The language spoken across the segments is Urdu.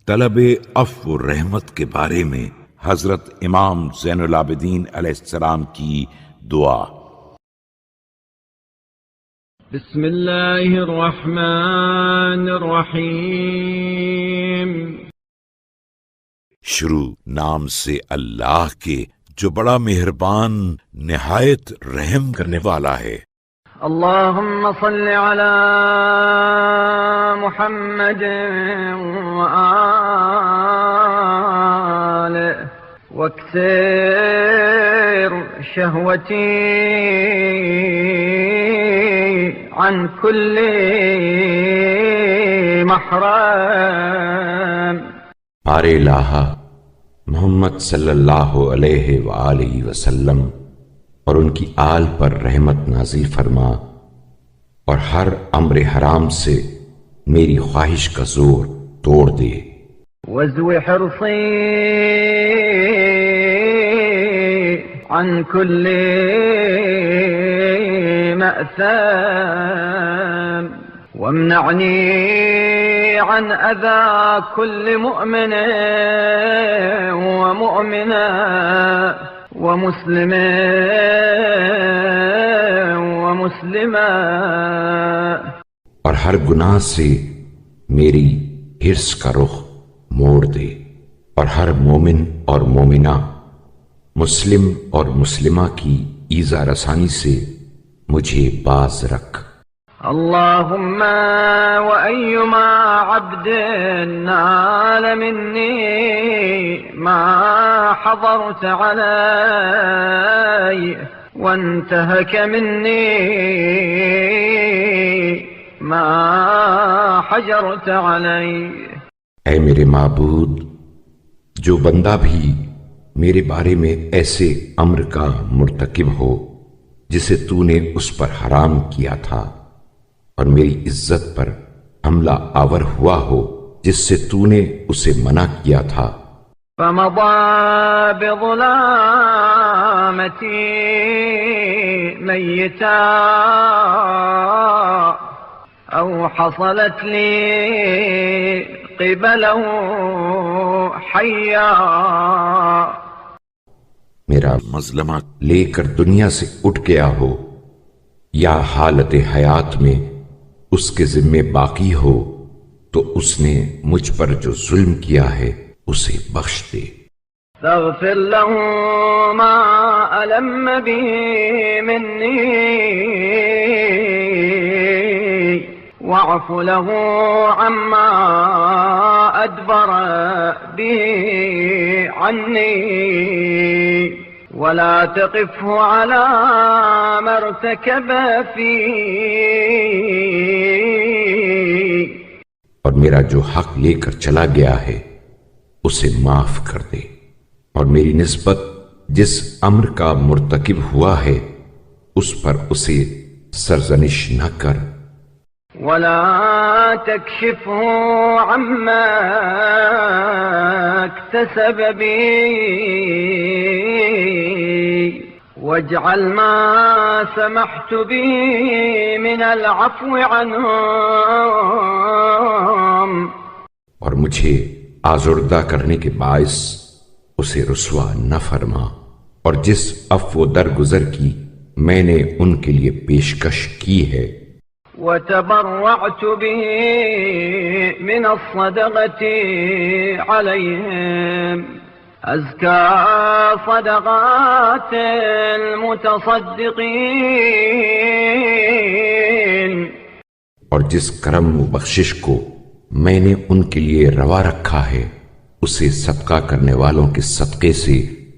طلب عفو و رحمت کے بارے میں حضرت امام زین العابدین علیہ السلام کی دعا۔ بسم اللہ الرحمن الرحیم۔ شروع نام سے اللہ کے جو بڑا مہربان نہایت رحم کرنے والا ہے۔ اللہم صل علی محمد وآلہ واکسر شہوتی عن کل محرم۔ پار الہ محمد صلی اللہ علیہ وآلہ وسلم اور ان کی آل پر رحمت نازل فرما، اور ہر امر حرام سے میری خواہش کا زور توڑ دے۔ وازو حرصی عن كل مأثام وامنعني عن أذى كل مؤمن ومؤمنة ومسلم ومسلمة، اور ہر گناہ سے میری حرص کا رخ موڑ دے، اور ہر مومن اور مومنہ، مسلم اور مسلمہ کی ایذا رسانی سے مجھے باز رکھ۔ اللهم وأيما عبد نال مني ما حضرت علي وانتهك مني ما حجرت علي۔ اے میرے معبود، جو بندہ بھی میرے بارے میں ایسے امر کا مرتکب ہو جسے تو نے اس پر حرام کیا تھا، اور میری عزت پر حملہ آور ہوا ہو جس سے تو نے اسے منع کیا تھا، فمضى بظلامتي ميتا أو حصلت لي قبله حيا۔ میرا مظلمہ لے کر دنیا سے اٹھ گیا ہو، یا حالت حیات میں اس کے ذمے باقی ہو، تو اس نے مجھ پر جو ظلم کیا ہے اسے بخش دے۔ فاغفر له ما ألم به مني واعف له عما أدبر به عني ولا تقفه على ما ارتكب فيه۔ اور میرا جو حق لے کر چلا گیا ہے اسے معاف کر دے، اور میری نسبت جس امر کا مرتکب ہوا ہے اس پر اسے سرزنش نہ کر۔ ولا تكشفه عما اكتسب بي واجعل ما سمحت به من العفو عنهم، اور مجھے آزردہ کرنے کے باعث اسے رسوا نہ فرما، اور جس عفو درگزر کی میں نے ان کے لیے پیشکش کی ہے۔ وتبرعت به من الصدقة عليهم أزكى صدقات المتصدقين، اور جس کرم و بخشش کو میں نے ان کے لیے روا رکھا ہے اسے صدقہ کرنے والوں کے صدقے سے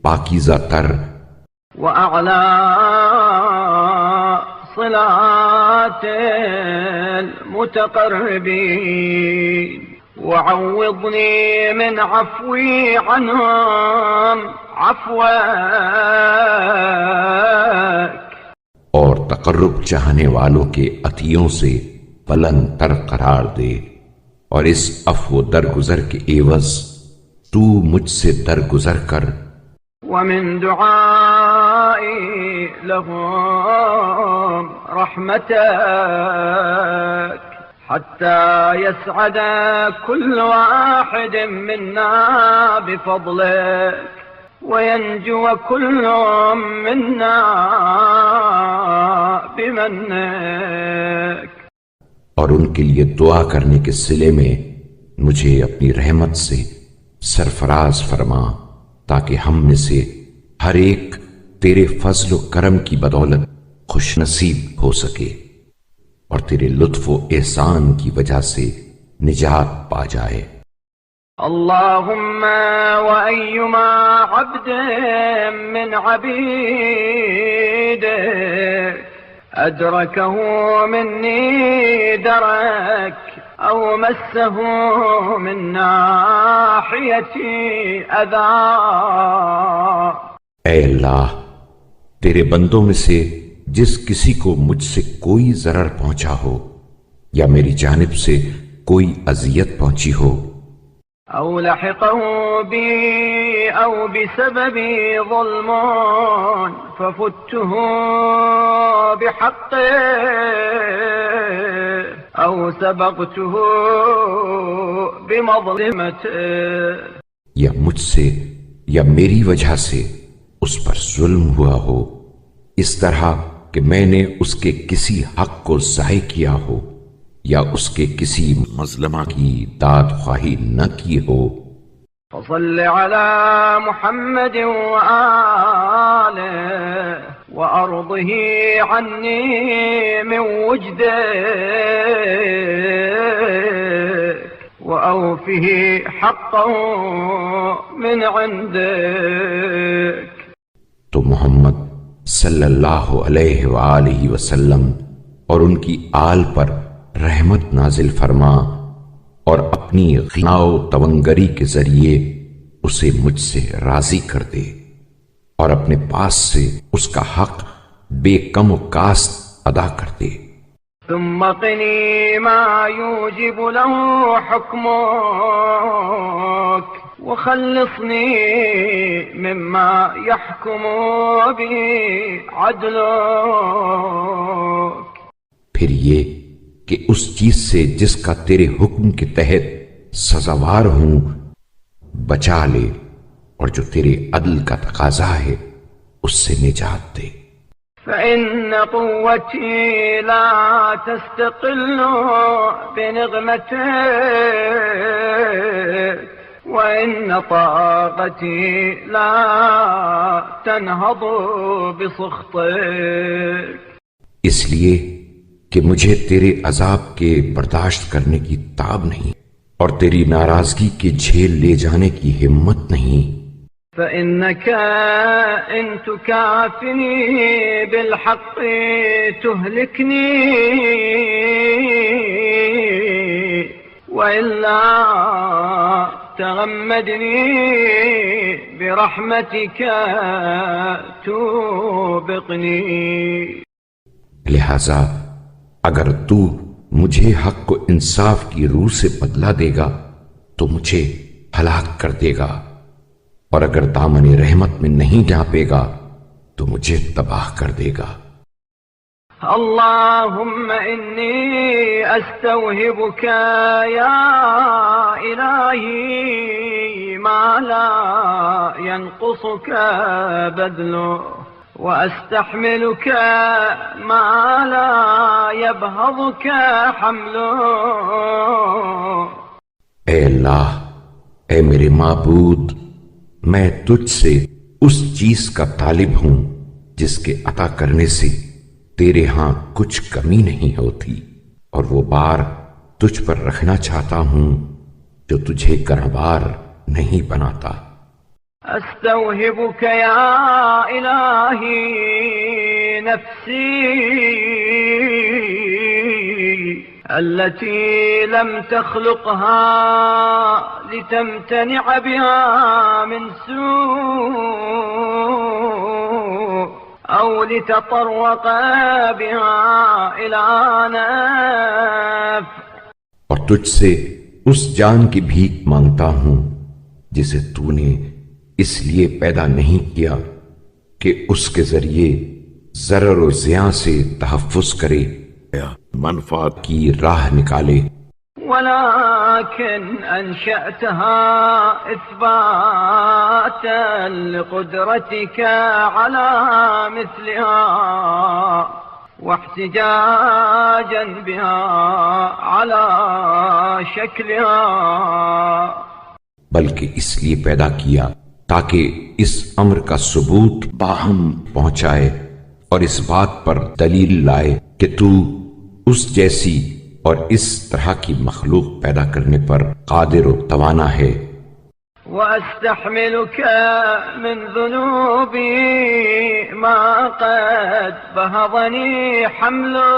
پاکیزہ تر۔ وأعلى صلاة المتقربين وعوضني من عفوي عنهم عفوك، اور تقرب چاہنے والوں کے عطیوں سے بلند تر قرار دے، اور اس عفو درگزر کے عوض تو مجھ سے درگزر کر۔ ومن دعائي لهم رحمتك حتى يسعد كل واحد منا بفضلك وينجو كل منا بمنك. اور ان کے لیے دعا کرنے کے صلے میں مجھے اپنی رحمت سے سرفراز فرما تاکہ ہم میں سے ہر ایک تیرے فضل و کرم کی بدولت خوش نصیب ہو سکے اور تیرے لطف و احسان کی وجہ سے نجات پا جائے. اللهم وأيما عبد من عبيدك أدركه مني درك أو مسه من ناحيتي أذى. اے اللہ، تیرے بندوں میں سے جس کسی کو مجھ سے کوئی ضرر پہنچا ہو یا میری جانب سے کوئی اذیت پہنچی ہو، أو لحقه بي أو بسببي ظلم ففته بحقه أو سبقته بمظلمته، یا مجھ سے یا میری وجہ سے اس پر ظلم ہوا ہو اس طرح کہ میں نے اس کے کسی حق کو ضائع کیا ہو یا اس کے کسی مظلمہ کی داد خواہی نہ کی ہو. فصل على محمد وآله وأرضه عني من وجدك وأوفه حقه من عندك. تو محمد صلی اللہ علیہ وآلہ وسلم اور ان کی آل پر رحمت نازل فرما اور اپنی غنا و تونگری کے ذریعے اسے مجھ سے راضی کر دے اور اپنے پاس سے اس کا حق بے کم و کاست ادا کر دے. ثم قني ما يوجب له حكمك وخلصني مما يحكم به عدلك. پھر یہ کہ اس چیز سے جس کا تیرے حکم کے تحت سزاوار ہوں بچا لے اور جو تیرے عدل کا تقاضا ہے اس سے نجات دے. فإن قوتي لا تستقل بنغمتك وإن طاقتي لا تنهض بسخطك. اس لیے کہ مجھے تیرے عذاب کے برداشت کرنے کی تاب نہیں اور تیری ناراضگی کے جھیل لے جانے کی ہمت نہیں. فإنك إن تكافني بالحق تهلكني وإلا تغمدني برحمتك توبقني. لہذا اگر تو مجھے حق و انصاف کی روح سے بدلا دے گا تو مجھے ہلاک کر دے گا اور اگر دامن رحمت میں نہیں ڈانپے گا تو مجھے تباہ کر دے گا. اللهم إني أستوهبك يا إلهي ما لا ينقصك بذله وأستحملك ما لا يبهضك حمله. اے اللہ، اے میرے معبود، میں تجھ سے اس چیز کا طالب ہوں جس کے عطا کرنے سے تیرے ہاں کچھ کمی نہیں ہوتی اور وہ بار تجھ پر رکھنا چاہتا ہوں جو تجھے گرہبار نہیں بناتا. أستوهبك يا إلهي نفسي التي لم تخلقها لتمتنع بها من سوء أو لتطرق بها إلى نفع. اور تجھ سے اس جان کی بھیک مانگتا ہوں جسے تو نے اس لیے پیدا نہیں کیا کہ اس کے ذریعے ضرر و زیاں سے تحفظ کرے منفعت کی راہ نکالے. ولكن أنشأتها إثباتا لقدرتك على مثلها واحتجاجا بها على شكلها. بلکہ اس لیے پیدا کیا تاکہ اس امر کا ثبوت باہم پہنچائے اور اس بات پر دلیل لائے کہ تو اس جیسی اور اس طرح کی مخلوق پیدا کرنے پر قادر و توانا ہے. وأستحملك من ذنوبي ما قد بهضني حمله.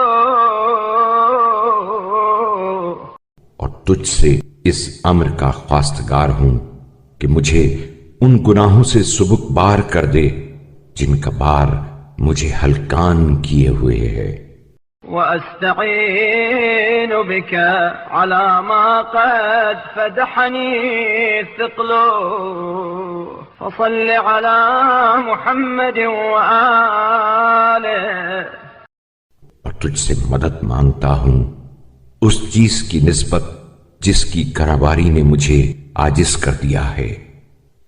اور تجھ سے اس امر کا خواستگار ہوں کہ مجھے ان گناہوں سے سبک بار کر دے جن کا بار مجھے ہلکان کیے ہوئے ہے. وأستعين بك على ما قد فدحني ثقله. فصل على محمد وآله. اور تجھ سے مدد مانگتا ہوں اس چیز کی نسبت جس کی کراواری نے مجھے عاجز کر دیا ہے.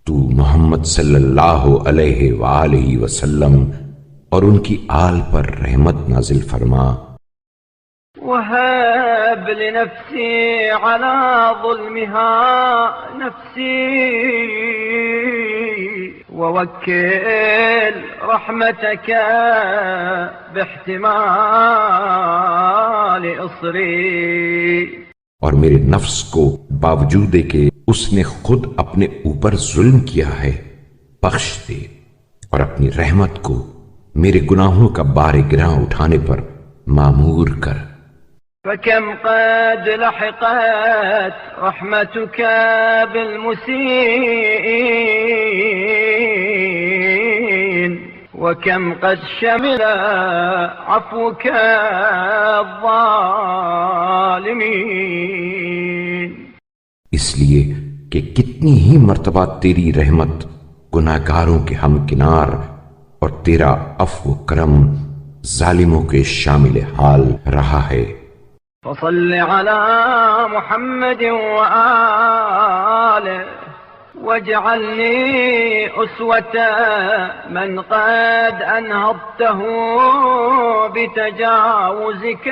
تو محمد صلی اللہ علیہ وآلہ وسلم اور ان کی آل پر رحمت نازل فرما. وهب لنفسي على ظلمها نفسي ووكل رحمتك باحتمال إصري. اور میرے نفس کو باوجود کہ اس نے خود اپنے اوپر ظلم کیا ہے بخش دے اور اپنی رحمت کو میرے گناہوں کا بار گراں اٹھانے پر معمور کر. فكم قد لحقت رحمتك بالمسيئين وكم قد شمل عفوك الظالمين. اس لیے کہ کتنی ہی مرتبہ تیری رحمت گناہگاروں کے ہم کنار اور تیرا عفو و کرم ظالموں کے شامل حال رہا ہے. فصل على محمد وآله واجعلني أسوة من قد أنهضته بتجاوزك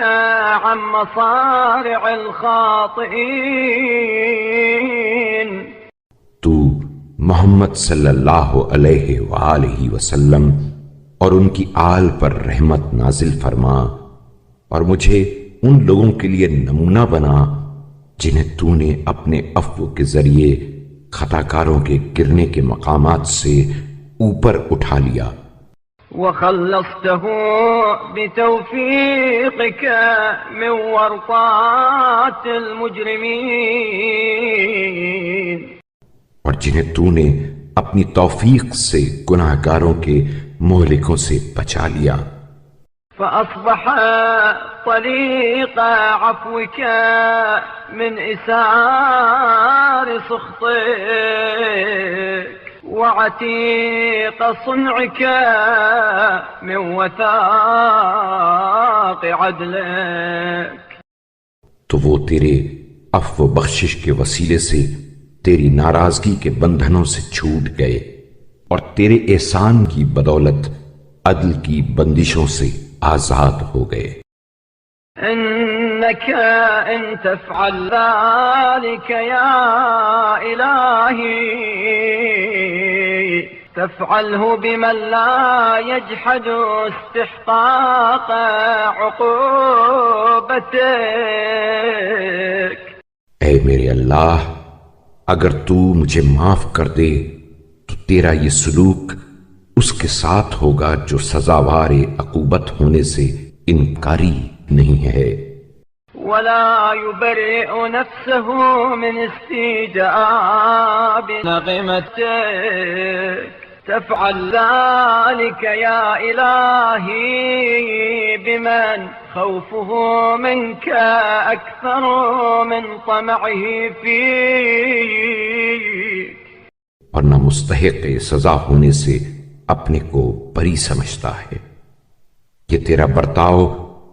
عن مصارع الخاطئين. تو محمد صلی اللہ علیہ وآلہ وسلم اور ان کی آل پر رحمت نازل فرما اور مجھے ان لوگوں کے لیے نمونہ بنا جنہیں تو نے اپنے عفو کے ذریعے خطاکاروں کے گرنے کے مقامات سے اوپر اٹھا لیا. وخلصته بتوفيقك من ورطات المجرمين. اور جنہیں تو نے اپنی توفیق سے گناہگاروں کے مہلکوں سے بچا لیا. فأصبح طليق عفوك من إسار سخطك وعتيق صنعك من وثاق عدلك. تو وہ تیرے عفو و بخشش کے وسیلے سے تیری ناراضگی کے بندھنوں سے چھوٹ گئے اور تیرے احسان کی بدولت عدل کی بندشوں سے آزاد ہو گئے. إنك إن تفعل ذلك يا إلهي تفعله بمن لا يجحد استحقاق عقوبتك. اے میرے اللہ، اگر تو مجھے معاف کر دے تو تیرا یہ سلوک اس کے ساتھ ہوگا جو سزاوار عقوبت ہونے سے انکاری نہیں ہے. ولا يبرئ نفسه من استيجاب نغمتك تفعل ذلك يا إلهي بمن خوفه منك أكثر من طمعه فيك. اور نہ مستحق سزا ہونے سے اپنے کو بری سمجھتا ہے. یہ تیرا برتاؤ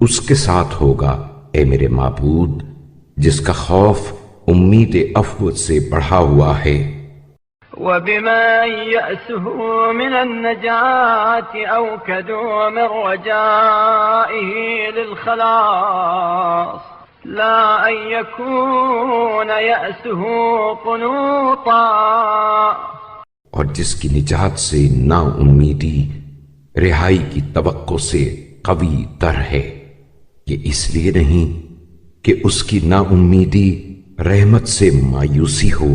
اس کے ساتھ ہوگا اے میرے معبود جس کا خوف امید عفو سے بڑھا ہوا ہے، وبمن يأسه من النجاة أوكدوا من رجائه للخلاص لا أن يكون يأسه قنوطا، اور جس کی نجات سے نا امیدی رہائی کی توقع سے قوی تر ہے، یہ اس لیے نہیں کہ اس کی نا امیدی رحمت سے مایوسی ہو،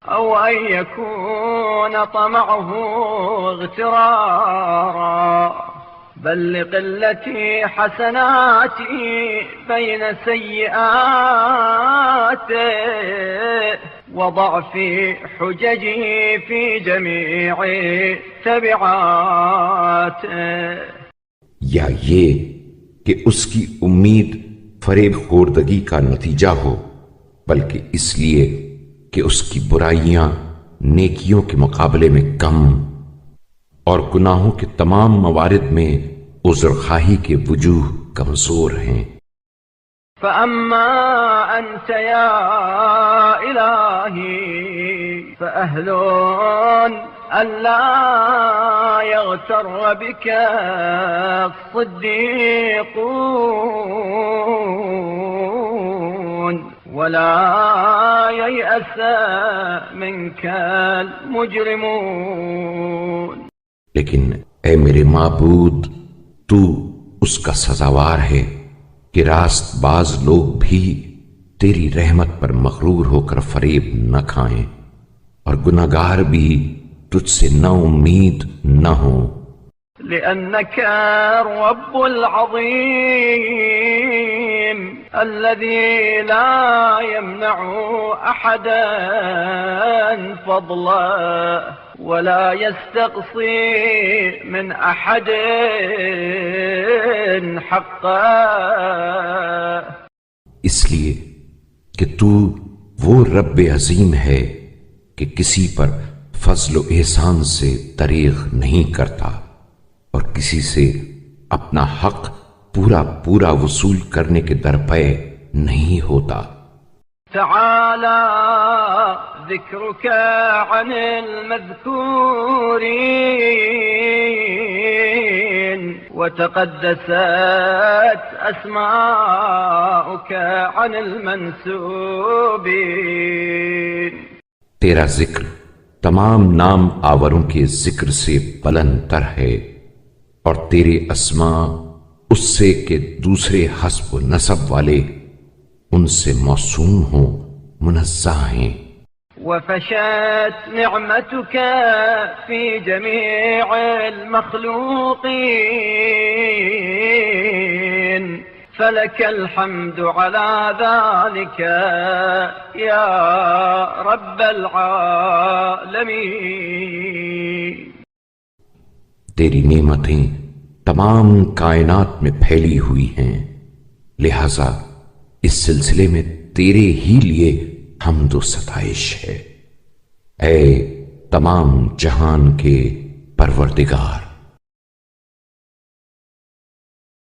أو أن يكون طمعه اغترارا، بل لقلة حسناتي بين سيئاته وضعف حججي في جميع تبعاته، یا یہ کہ اس کی امید فریب خوردگی کا نتیجہ ہو، بلکہ اس لیے کہ اس کی برائیاں نیکیوں کے مقابلے میں کم اور گناہوں کے تمام موارد میں عذر خواہی کے وجوہ کمزور ہیں۔ فأما أنت يا إلهي فأهل ألا يغتر بك الصديقون ولا ييأس منك المجرمون، لیکن اے میرے معبود تو اس کا سزاوار ہے کہ راست باز لوگ بھی تیری رحمت پر مغرور ہو کر فریب نہ کھائیں اور گناہگار بھی تجھ سے نا امید نہ ہوں، لأنك الرب العظيم الذي لا يمنع أحدا فضلا ولا يستقصي من أحد حقا، اس لیے کہ تو وہ رب عظیم ہے کہ کسی پر فضل و احسان سے دریغ نہیں کرتا اور کسی سے اپنا حق پورا پورا وصول کرنے کے درپے نہیں ہوتا۔ تعالى ذكرك عن المذكورين وتقدست أسماؤك عن المنسوبين، تیرا ذکر تمام نام آوروں کے ذکر سے بلند تر ہے اور تیرے اسماء اس سے کہ دوسرے حسب و نسب والے ان سے موسوم ہوں منزہ ہیں، وفشت نعمتك في جميع المخلوقين فلك الحمد على ذلك يا رب العالمين، تیری نعمتیں تمام کائنات میں پھیلی ہوئی ہیں، لہذا اس سلسلے میں تیرے ہی لیے حمد و ستائش ہے، اے تمام جہان کے پروردگار۔